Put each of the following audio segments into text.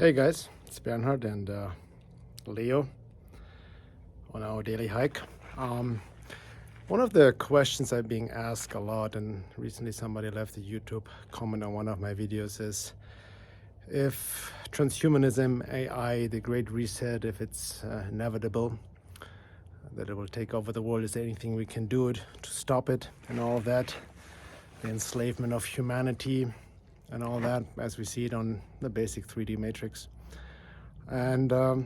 Hey guys, it's Bernhard and Leo on our daily hike. One of the questions I'm being asked a lot, and recently somebody left a YouTube comment on one of my videos, is if transhumanism, AI, the Great Reset, if it's inevitable, that it will take over the world, is there anything we can do to stop it and all of that, the enslavement of humanity and all that as we see it on the basic 3D matrix. And well,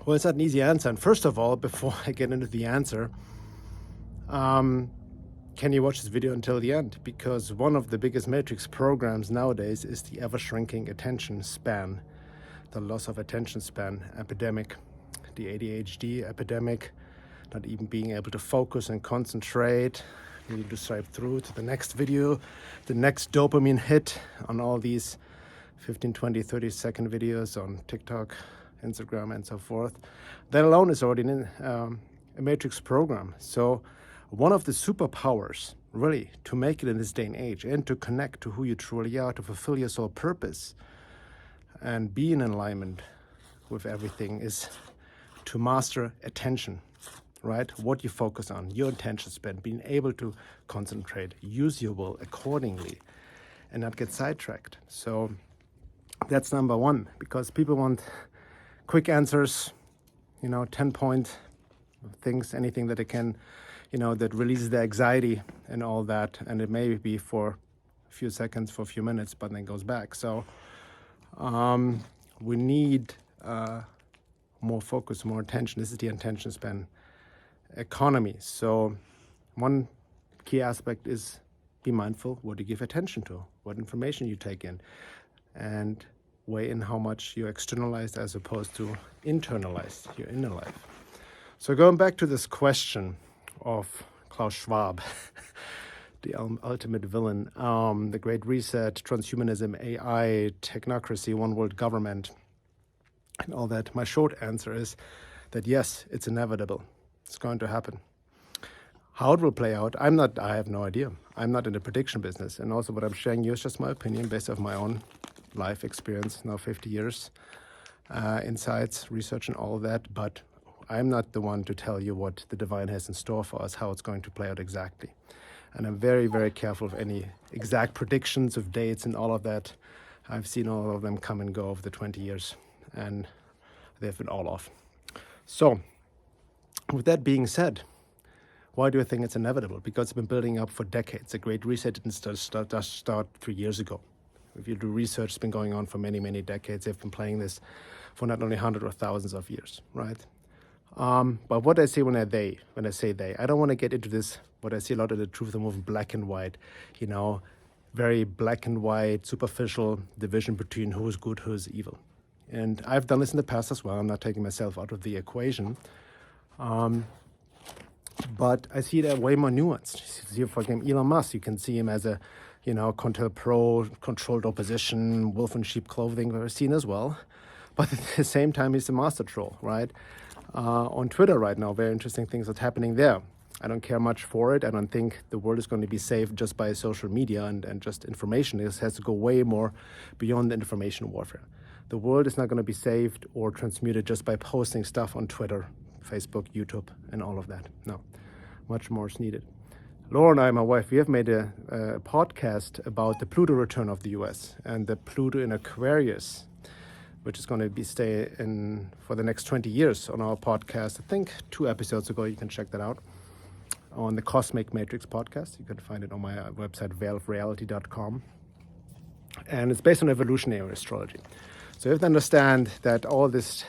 it's not an easy answer. And first of all, before I get into the answer, can you watch this video until the end? Because one of the biggest matrix programs nowadays is the ever-shrinking attention span, the loss of attention span epidemic, the ADHD epidemic, not even being able to focus and concentrate. You need to swipe through to the next video, the next dopamine hit on all these 15, 20, 30-second videos on TikTok, Instagram, and so forth. That alone is already a matrix program. So one of the superpowers, really, to make it in this day and age and to connect to who you truly are, to fulfill your soul purpose and be in alignment with everything, is to master attention. Right? What you focus on, your attention span, being able to concentrate, use your will accordingly, and not get sidetracked. So that's number one, because people want quick answers, 10-point things, anything that they can, that releases their anxiety and all that. And it may be for a few seconds, for a few minutes, but then goes back. So we need more focus, more attention. This is the attention span economy. So one key aspect is be mindful what you give attention to, what information you take in, and weigh in how much you externalize as opposed to internalize your inner life. So going back to this question of Klaus Schwab, the ultimate villain, the Great Reset, transhumanism, AI, technocracy, one world government, and all that, my short answer is that yes, it's inevitable. It's going to happen. How it will play out, I have no idea. I'm not in the prediction business. And also what I'm sharing you is just my opinion based on my own life experience, now 50 years, insights, research and all of that. But I'm not the one to tell you what the divine has in store for us, how it's going to play out exactly. And I'm very, very careful of any exact predictions of dates and all of that. I've seen all of them come and go over the 20 years, and they've been all off. So, with that being said, why do I think it's inevitable? Because it's been building up for decades. The Great Reset didn't start 3 years ago. If you do research, it's been going on for many, many decades. They've been playing this for not only hundreds or thousands of years, right? But what I say when I say they, I don't want to get into this, what I see a lot of the truth of moving black and white, very black and white, superficial division between who's good, who's evil. And I've done this in the past as well. I'm not taking myself out of the equation. But I see that way more nuanced. You see, for example, Elon Musk, you can see him as a, controlled opposition, wolf in sheep clothing, we're seen as well. But at the same time, he's a master troll, right? On Twitter right now, very interesting things that's happening there. I don't care much for it. I don't think the world is going to be saved just by social media and just information. This has to go way more beyond the information warfare. The world is not going to be saved or transmuted just by posting stuff on Twitter, Facebook, YouTube, and all of that. No, much more is needed. Laura and I, my wife, we have made a podcast about the Pluto return of the US and the Pluto in Aquarius, which is going to be stay in for the next 20 years on our podcast. I think 2 episodes ago, you can check that out on the Cosmic Matrix podcast. You can find it on my website, veilofreality.com. And it's based on evolutionary astrology. So you have to understand that all this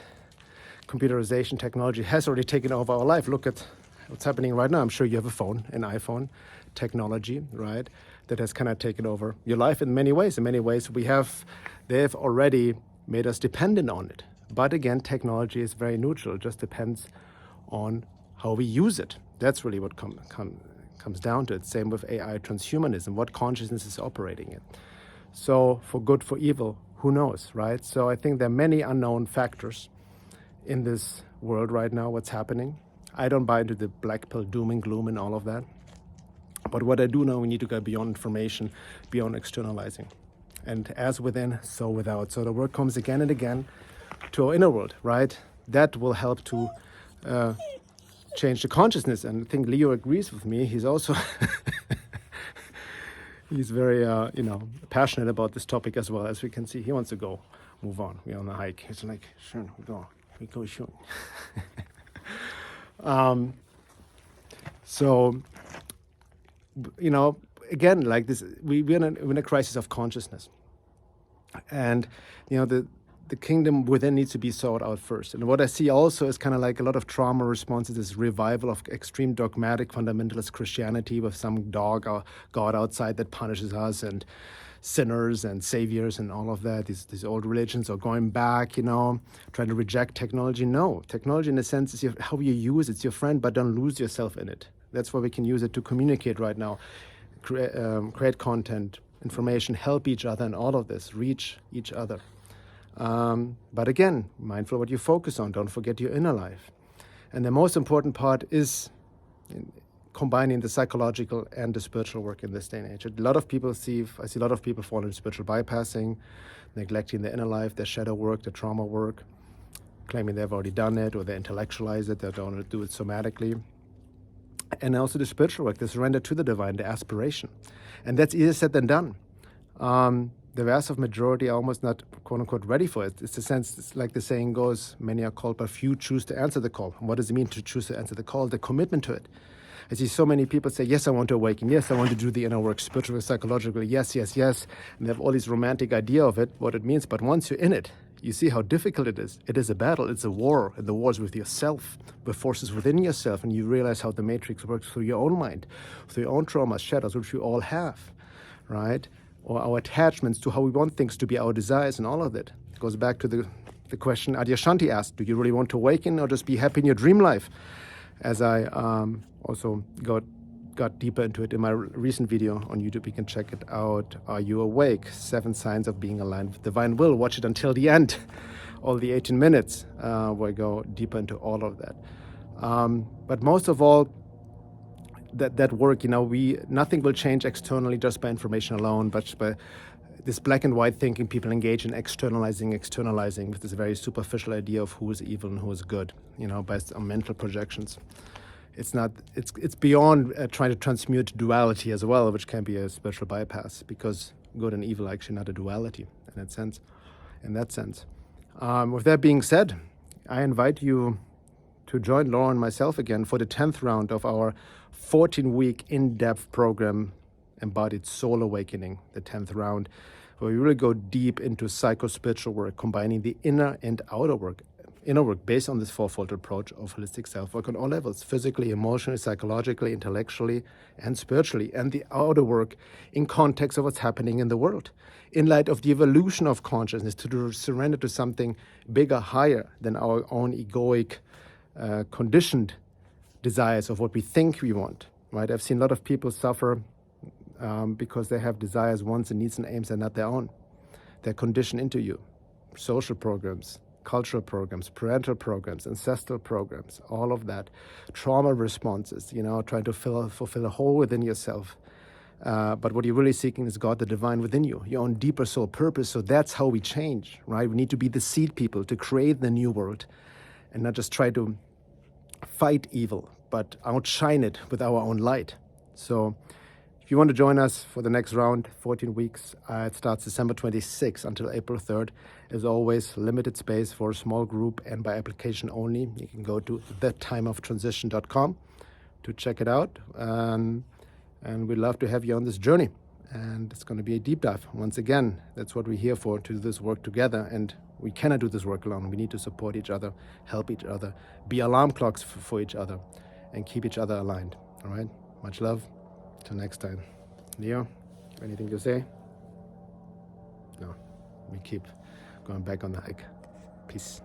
computerization technology has already taken over our life. Look at what's happening right now. I'm sure you have a phone, an iPhone technology, right? That has kind of taken over your life in many ways. In many ways, they've already made us dependent on it. But again, technology is very neutral. It just depends on how we use it. That's really what comes down to it. Same with AI transhumanism, what consciousness is operating in. So for good, for evil, who knows, right? So I think there are many unknown factors in this world right now, what's happening. I don't buy into the black pill doom and gloom and all of that. But what I do know, we need to go beyond information, beyond externalizing. And as within, so without. So the work comes again and again to our inner world, right? That will help to change the consciousness. And I think Leo agrees with me. He's also he's very passionate about this topic as well. As we can see, he wants to go move on. We're on a hike. He's like, sure, we go soon. So again, like this, we're in a crisis of consciousness, and the kingdom within needs to be sought out first. And what I see also is kind of like a lot of trauma responses, this revival of extreme dogmatic fundamentalist Christianity with some dog or God outside that punishes us, and sinners and saviors and all of that. These old religions are going back, trying to reject technology. No, technology in a sense is how you use it. It's your friend, but don't lose yourself in it. That's why we can use it to communicate right now, create content, information, help each other, and all of this, reach each other. But again, mindful what you focus on. Don't forget your inner life. And the most important part is combining the psychological and the spiritual work in this day and age. I see a lot of people fall into spiritual bypassing, neglecting their inner life, their shadow work, their trauma work, claiming they've already done it, or they intellectualize it, they don't do it somatically. And also the spiritual work, the surrender to the divine, the aspiration. And that's easier said than done. The vast majority are almost not, quote unquote, ready for it. It's like the saying goes, many are called, but few choose to answer the call. And what does it mean to choose to answer the call? The commitment to it. I see so many people say, yes, I want to awaken. Yes, I want to do the inner work, spiritually, psychologically. Yes, yes, yes. And they have all this romantic idea of it, what it means. But once you're in it, you see how difficult it is. It is a battle. It's a war. And the war is with yourself, with forces within yourself. And you realize how the matrix works through your own mind, through your own traumas, shadows, which we all have, right? Or our attachments to how we want things to be, our desires, and all of that. It goes back to the question Adyashanti asked, do you really want to awaken or just be happy in your dream life? As I also got deeper into it in my recent video on YouTube, you can check it out. Are you awake? 7 signs of being aligned with divine will. Watch it until the end, all the 18 minutes, where I go deeper into all of that. But most of all, that work, nothing will change externally just by information alone, but by this black and white thinking. People engage in externalizing with this very superficial idea of who is evil and who is good, based on mental projections. It's beyond trying to transmute duality as well, which can be a spiritual bypass, because good and evil are actually not a duality in that sense. With that being said, I invite you to join Laura and myself again for the 10th round of our 14-week in-depth program, Embodied Soul Awakening, the 10th round, where we really go deep into psycho-spiritual work, combining the inner and outer work. Inner work based on this fourfold approach of holistic self-work on all levels, physically, emotionally, psychologically, intellectually, and spiritually, and the outer work in context of what's happening in the world, in light of the evolution of consciousness, to surrender to something bigger, higher than our own egoic, conditioned desires of what we think we want, right? I've seen a lot of people suffer because they have desires, wants, and needs and aims that are not their own. They're conditioned into you. Social programs, cultural programs, parental programs, ancestral programs, all of that. Trauma responses, trying to fulfill a hole within yourself. But what you're really seeking is God, the divine within you, your own deeper soul purpose. So that's how we change, right? We need to be the seed people to create the new world, and not just try to fight evil, but outshine it with our own light. So if you want to join us for the next round, 14 weeks, it starts December 26th until April 3rd. As always, limited space for a small group and by application only. You can go to thetimeoftransition.com to check it out. And we'd love to have you on this journey. And it's going to be a deep dive. Once again, that's what we're here for, to do this work together. And we cannot do this work alone. We need to support each other, help each other, be alarm clocks for each other, and keep each other aligned. All right? Much love. Till next time. Leo, anything to say? No. We keep going back on the hike. Peace.